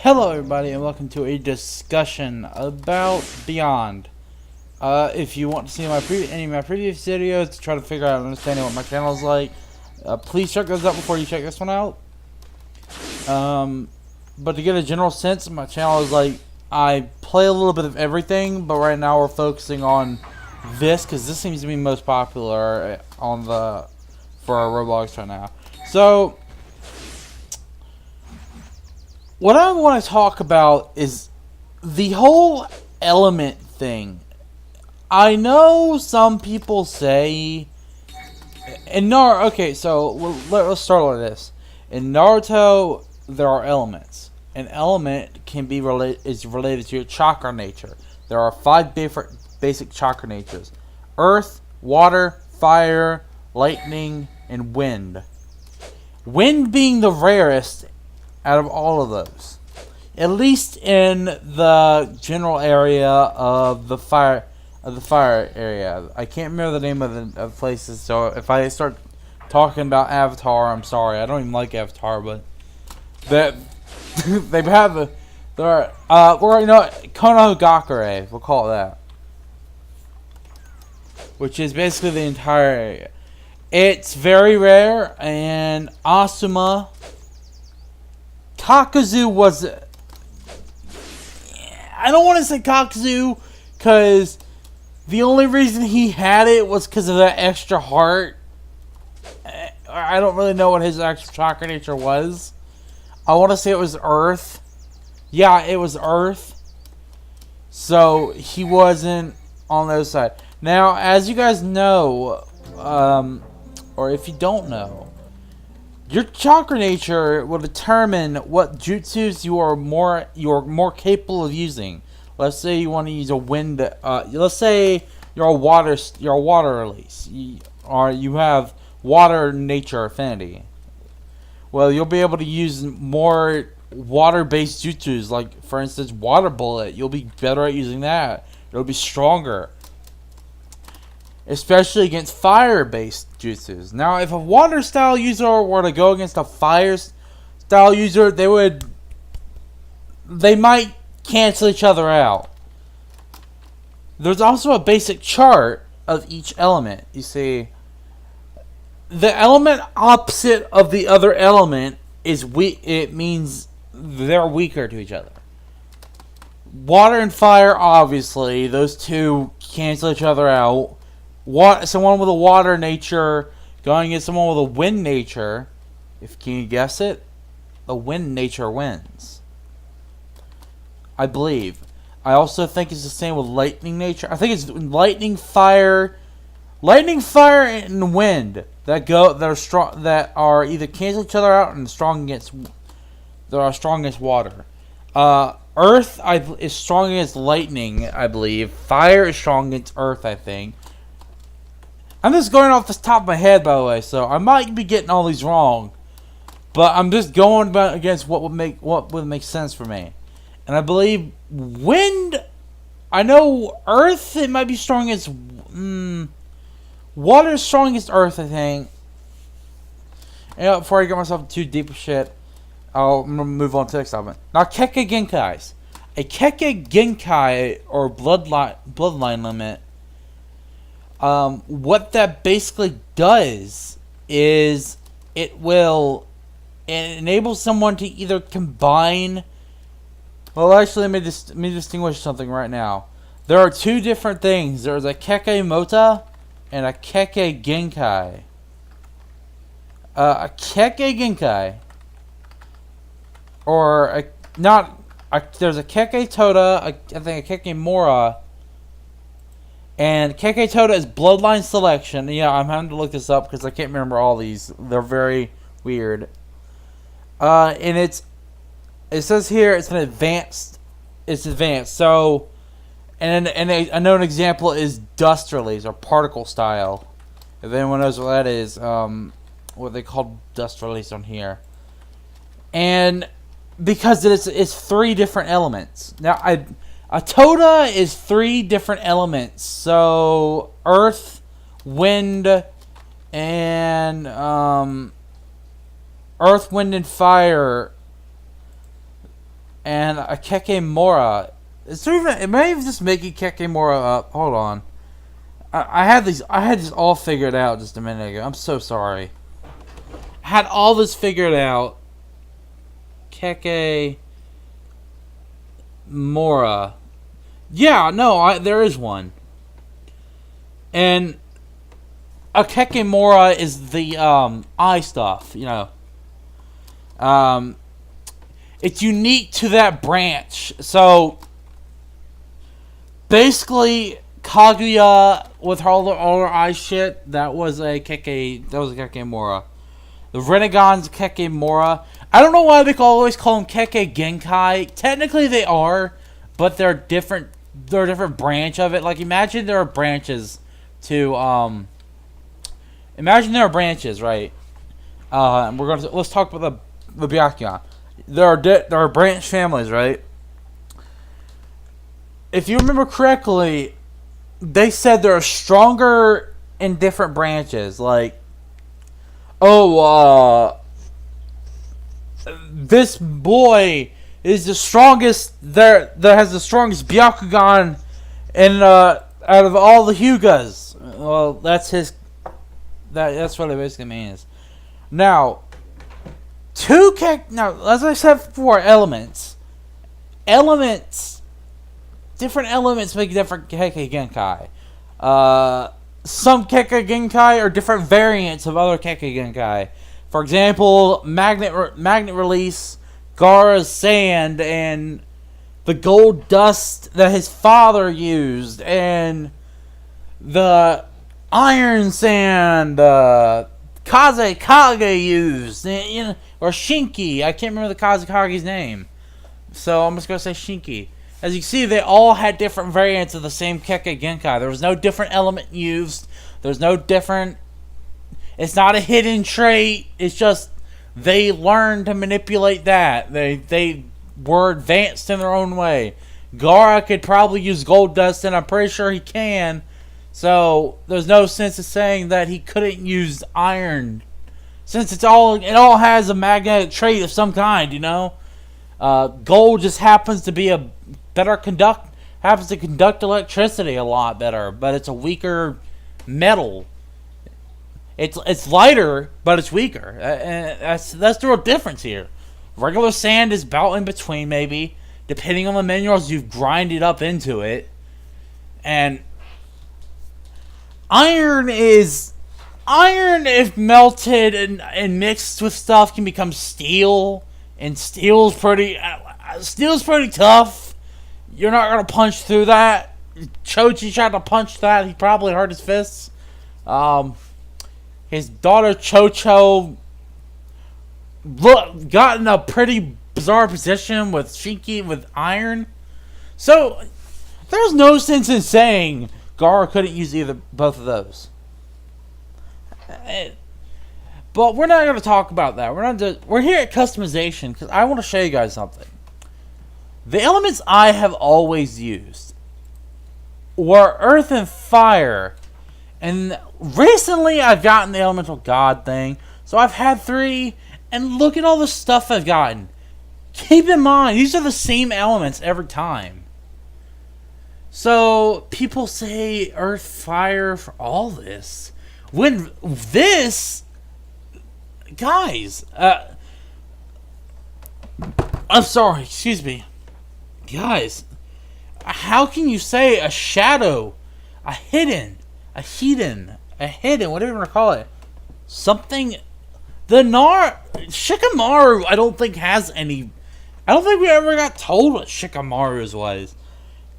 Hello everybody and welcome to a discussion about Beyond. If you want to see any of my previous videos to try to figure out and understanding what my channel is like, please check those out before you check this one out. But to get a general sense, my channel is like, I play a little bit of everything, but right now we're focusing on this because this seems to be most popular for our Roblox right now. So what I want to talk about is the whole element thing. I know some people say, okay, so let's start with this. In Naruto, there are elements. An element is related to your chakra nature. There are 5 different basic chakra natures: earth, water, fire, lightning, and wind. Wind being the rarest out of all of those, at least in the general area of the fire area. I can't remember the name of the places, so if I start talking about Avatar, I'm sorry. I don't even like Avatar, but that they have Konogakure, we'll call it that, which is basically the entire area. It's very rare, and Asuma Kakuzu was... I don't want to say Kakuzu, because the only reason he had it was because of that extra heart. I don't really know what his actual chakra nature was. I want to say it was Earth. Yeah, it was Earth. So, he wasn't on the other side. Now, as you guys know, or if you don't know, your chakra nature will determine what jutsus you are more capable of using. Let's say you want to use a wind. Let's say you're a water release, or you have water nature affinity. Well, you'll be able to use more water-based jutsus, like for instance, water bullet. You'll be better at using that. It'll be stronger, especially against fire-based jutsus. Now, if a water-style user were to go against a fire-style user, they might cancel each other out. There's also a basic chart of each element. You see, the element opposite of the other element is weak. It means they're weaker to each other. Water and fire, obviously, those two cancel each other out. Someone with a water nature going against someone with a wind nature, can you guess it? The wind nature wins, I believe. I also think it's the same with lightning nature. I think it's lightning, fire, and wind that are strong, that are either cancel each other out and strong against water. Earth is strong against lightning, I believe. Fire is strong against earth, I think. I'm just going off the top of my head, by the way, so I might be getting all these wrong, but I'm just going against what would make sense for me. And I believe wind. I know earth. It might be strong against water. Is strong against earth, I think. And before I get myself too deep of shit, I'm gonna move on to the next element. Now, kekkai genkais. A kekkai genkai, or bloodline limit. What that basically does is it enables someone to either combine. Well, actually, let me distinguish something right now. There are 2 different things. There's a kekkai mota and a kekkai genkai. A kekkai genkai, there's a kekkai tota. I think a kekkai mora. And kekkai tota is bloodline selection. Yeah, I'm having to look this up because I can't remember all these. They're very weird. And it says here it's advanced. So, and I know an example is dust release or particle style. If anyone knows what that is, what they call dust release on here. And because it's 3 different elements. Now, a tota is 3 different elements. So, earth, wind, and earth, wind, and fire and a kekkai. Is there even? Am I even just making kekkai up? Hold on. I had this all figured out just a minute ago. I'm so sorry. I had all this figured out. Kekkai. Yeah, no, there is one. And a kekkai is the eye stuff, you know. It's unique to that branch. So basically, Kaguya with all her eye shit, that was a kekkai. That was a kekkai. The Renegon's kekkai. I don't know why they always call them kekkai genkai. Technically, they are, but they're different. They're a different branch of it. Like, imagine there are branches to Imagine there are branches, right? And let's talk about the Byakugan. There are branch families, right? If you remember correctly, they said they're stronger in different branches. Like, this boy is the strongest. That has the strongest Byakugan, out of all the Hyugas. Well, that's his. That's what it basically means. Now, as I said before, different elements make different kekkai genkai. Some kekkai genkai are different variants of other kekkai genkai. For example, magnet release, Gaara's sand, and the gold dust that his father used, and the iron sand Kazekage used, or Shinki. I can't remember the Kazekage's name, so I'm just gonna say Shinki. As you can see, they all had different variants of the same kekkai genkai. There was no different element used. There's no different. It's not a hidden trait. It's just they learned to manipulate that. They were advanced in their own way. Gaara could probably use gold dust, and I'm pretty sure he can. So there's no sense of saying that he couldn't use iron, since it all has a magnetic trait of some kind. You know, gold just happens to be happens to conduct electricity a lot better, but it's a weaker metal. It's lighter, but it's weaker. And that's the real difference here. Regular sand is about in between, maybe, depending on the minerals you've grinded up into it. And iron, if melted and mixed with stuff, can become steel. And steel's pretty tough. You're not gonna punch through that. Choji tried to punch that. He probably hurt his fists. His daughter Chocho got in a pretty bizarre position with Shinki with iron. So there's no sense in saying Gaara couldn't use both of those. But we're not going to talk about that. We're here at customization because I want to show you guys something. The elements I have always used were earth and fire. And recently I've gotten the elemental god thing. So I've had 3. And look at all the stuff I've gotten. Keep in mind, these are the same elements every time. So people say earth, fire for all this. When this... Guys, I'm sorry, excuse me. Guys, how can you say a shadow, a hidden, whatever you want to call it, something, Shikamaru, I don't think we ever got told what Shikamaru's was.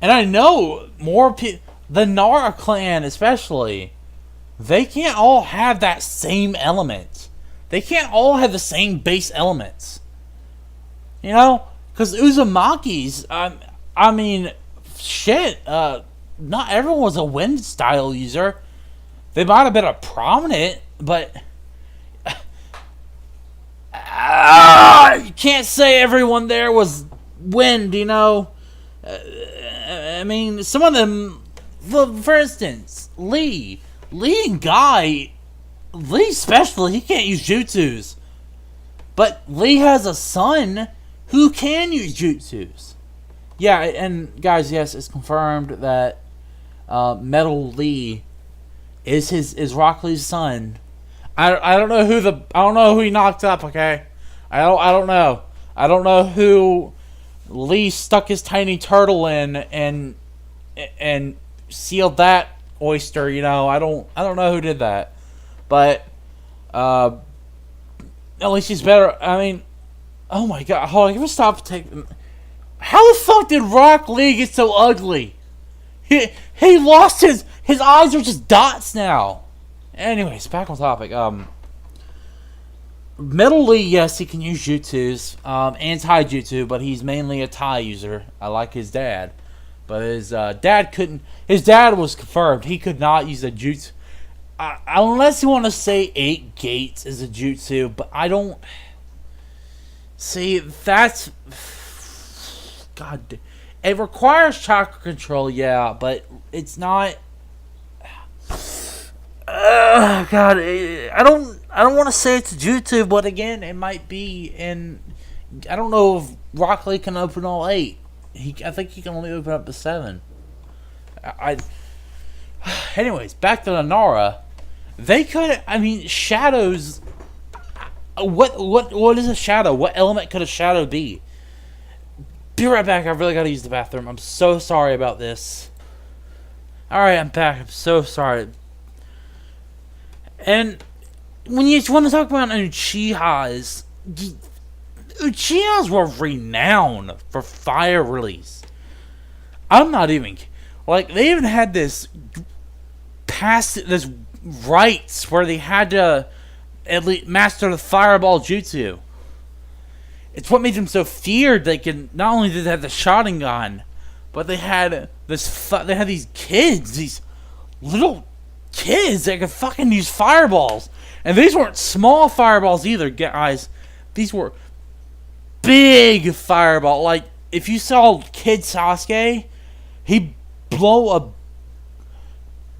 And I know more people, the Nara clan especially, they can't all have that same element. They can't all have the same base elements. You know? Because Uzumaki's, I mean, shit, not everyone was a wind style user. They might have been a prominent, but you can't say everyone there was wind, you know? I mean, some of them, for instance, Lee and Guy, Lee especially, he can't use jutsus. But Lee has a son who can use jutsus. Yeah, and guys, yes, it's confirmed that Metal Lee is Rock Lee's son. I don't know who he knocked up. Okay, I don't know. I don't know who Lee stuck his tiny turtle in and sealed that oyster. You know, I don't know who did that, but at least he's better. I mean, oh my god, hold on, can we stop taking? How the fuck did Rock Lee get so ugly? He lost his eyes are just dots now. Anyways, back on topic. Metal Lee, yes, he can use jutsus and taijutsu, but he's mainly a Tai user. I like his dad, but his dad couldn't. His dad was confirmed he could not use a jutsu unless you want to say 8 gates is a jutsu. But I don't see that's God. It requires chakra control, yeah, but it's not. God, I don't want to say it's a jutsu, but again, it might be. And I don't know if Rock Lee can open all 8. I think he can only open up to 7. Anyways, back to the Nara. They could. I mean, shadows. What is a shadow? What element could a shadow be? Be right back. I really gotta use the bathroom. I'm so sorry about this. Alright, I'm back. I'm so sorry. And when you want to talk about Uchihas, Uchihas were renowned for fire release. I'm not even like they even had this rites where they had to at least master the fireball jutsu. It's what made them so feared. They could not only did they have the Sharingan, but they had these kids, these little kids that could fucking use fireballs. And these weren't small fireballs either, guys. These were big fireball. Like if you saw Kid Sasuke, he'd blow a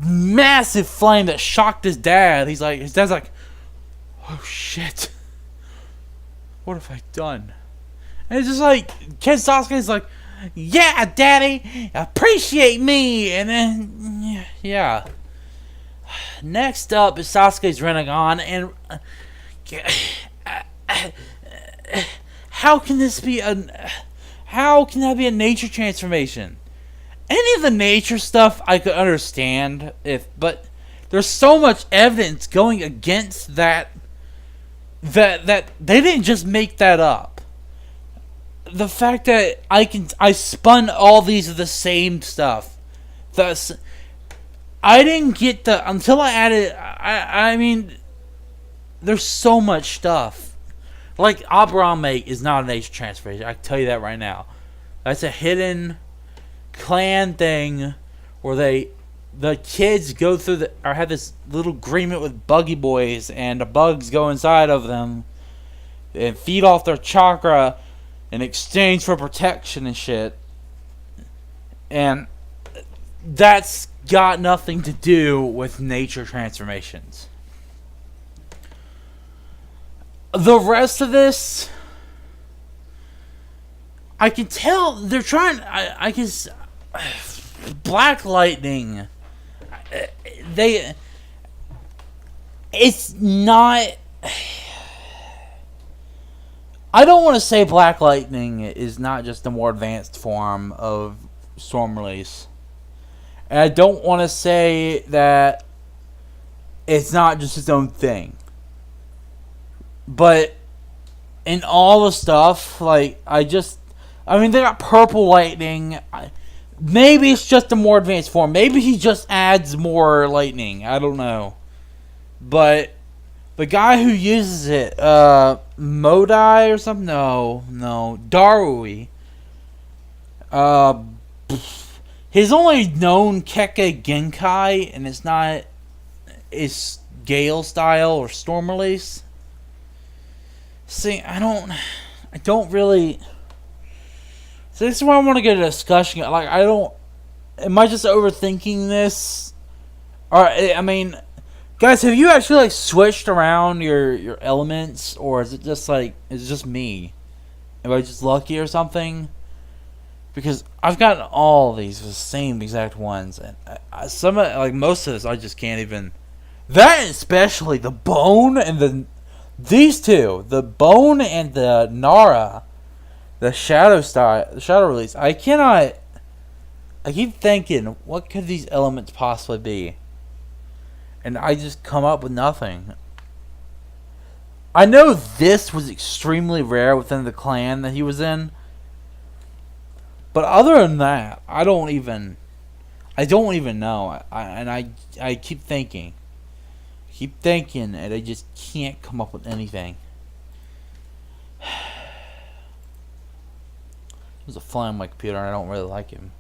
massive flame that shocked his dad. His dad's like, oh shit. What have I done? And it's just like, Kid Sasuke's like, yeah, daddy, appreciate me. And then, yeah. Next up is Sasuke's Rinnegan. And how can that be a nature transformation? Any of the nature stuff I could understand, but there's so much evidence going against that they didn't just make that up. The fact that I spun all these of the same stuff. I didn't get until I added. I mean, there's so much stuff. Like Aburame is not a nature transformation. I can tell you that right now. That's a hidden clan thing where the kids go through or have this little agreement with Buggy Boys, and the bugs go inside of them and feed off their chakra in exchange for protection and shit. And that's got nothing to do with nature transformations. The rest of this, I can tell they're trying. I can. Black Lightning. It's not. I don't want to say Black Lightning is not just a more advanced form of Storm Release. And I don't want to say that it's not just its own thing. But in all the stuff, like, they got Purple Lightning. Maybe it's just a more advanced form. Maybe he just adds more lightning. I don't know. But the guy who uses it, Modai or something? No. Darui. His only known kekkai genkai, and it's not is Gale style or Storm Release. See, I don't really. So this is why I want to get a discussion. Like, am I just overthinking this? Or, I mean, guys, have you actually, like, switched around your elements? Or is it just, like, is it just me? Am I just lucky or something? Because I've gotten all these the same exact ones, and some like most of this I just can't even. That especially the bone and these two, the bone and the Nara, the shadow release. I cannot. I keep thinking, what could these elements possibly be? And I just come up with nothing. I know this was extremely rare within the clan that he was in. But other than that, I don't even know. I keep thinking. And I just can't come up with anything. There's a fly on my computer and I don't really like him.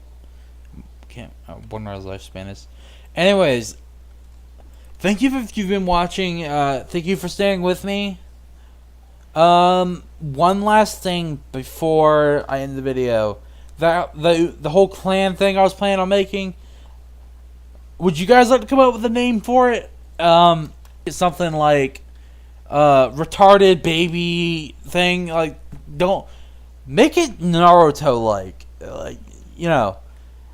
I wonder what his lifespan is. Anyways, thank you if you've been watching. Thank you for staying with me. One last thing before I end the video. The whole clan thing I was planning on making. Would you guys like to come up with a name for it? It's something like retarded baby thing. Like, don't make it Naruto like you know.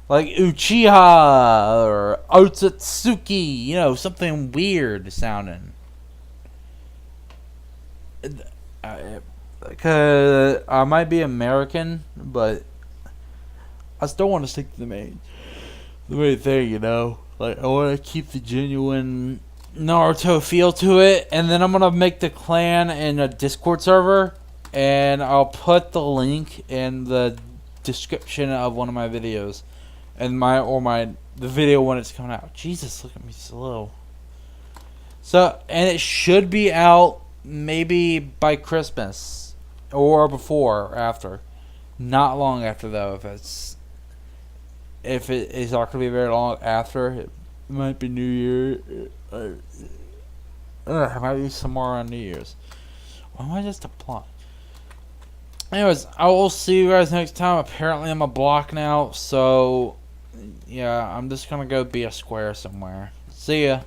Like Uchiha or Otsutsuki, you know, something weird sounding. Because I might be American, but I still want to stick to the main thing, you know. Like, I want to keep the genuine Naruto feel to it, and then I'm gonna make the clan in a Discord server, and I'll put the link in the description of one of my videos. And the video when it's coming out. Jesus, look at me slow. So, and it should be out maybe by Christmas or before or after. Not long after though. If it is not going to be very long after, it might be New Year. It might be somewhere around New Year's. Why am I just applying? Anyways, I will see you guys next time. Apparently I'm a block now, so yeah, I'm just gonna go be a square somewhere. See ya.